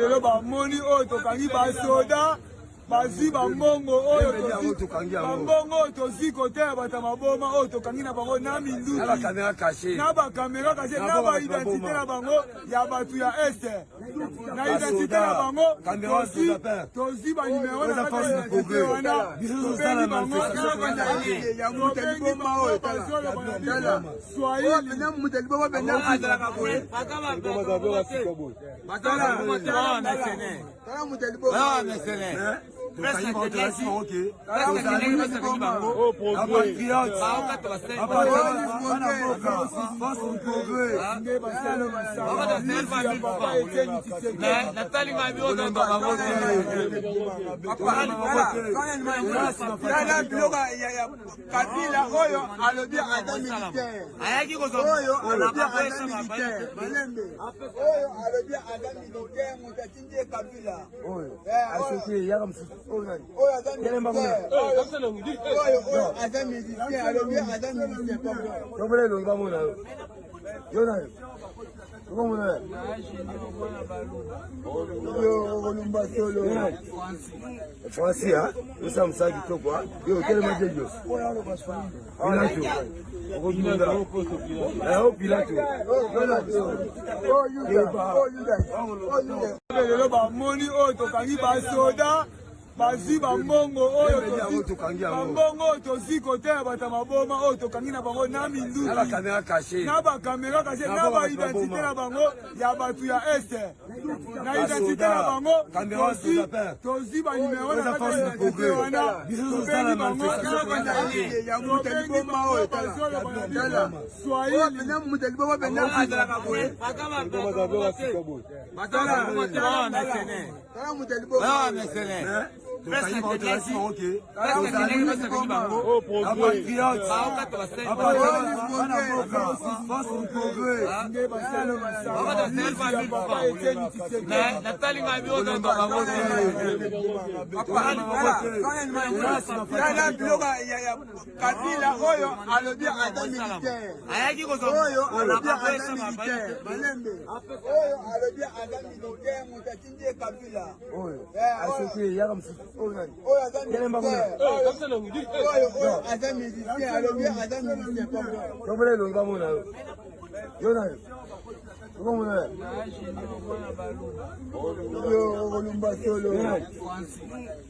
lelo bamoni oyo tokangi basoda bazi bambongo oyo bambongo tozi kotela bata maboma oyo tokangi na bango na minduki na bakamera kashe na baidentité na bango ya bato ya este na identité na bango tozi banimero na kati ya identité wana tobengi bango Kabila oyo alobi ata militaire ayaki oyo alobi ata militaire malembe oyo alobi ata militaire mutachinje Kabila oyo asoki yaka msusu oyo ata militaire oyo ata militaire alobi ata militaire tobele lo ngamona yona komona yo olumba solo Francis hein nous sommes ça qui quoi yo quel matin yo lelo bamoni oyo tokangi basoda bazi bambongo oyo bambongo tozi kotela bata maboma oyo tokangi na bango na minduki na bakamera kashe na baidentité na bango ya bato ya este na identité na bango tozi banimero na kati ya identité wana tobengi bango Kabila oyo alobi ata militaire ayaki oyo alobi ata militaire malembe oyo alobi ata militaire mutachinje Kabila oyo asoki yaka msusu oyo ata militaire oyo ata militaire alobi ata militaire tobele lo ngamona yona komona yo olumba solo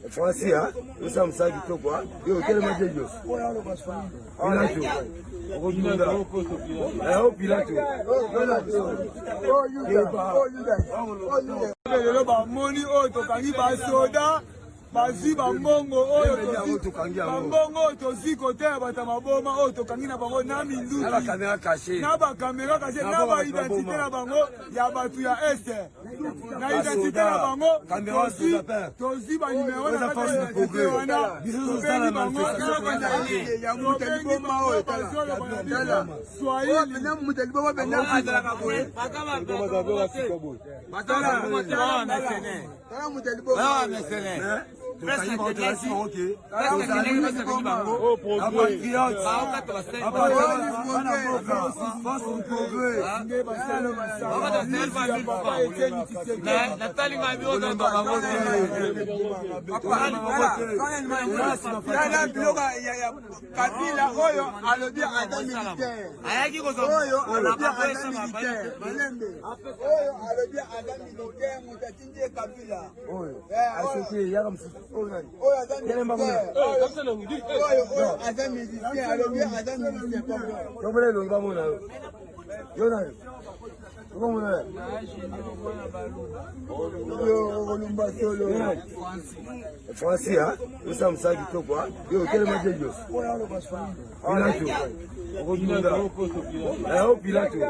Francis hein nous sommes ça qui quoi yo quel matin yo lelo bamoni oyo tokangi basoda bazi bambongo oyo bambongo tozi kotela bata maboma oyo tokangi na bango na minduki na bakamera kashe na baidentité na bango ya bato ya este na identité na bango tozi banimero na kati ya identité wana tobengi bango Kabila oyo alobi ata militaire ayaki oyo alobi ata militaire malembe oyo alobi ata militaire mutachinje Kabila oyo asoki yaka msusu oyo ata militaire oyo ata militaire alobi ata militaire tobele lo ngamona yona komona yo olumba solo Francis hein nous sommes ça qui quoi yo quel matin yo Pilato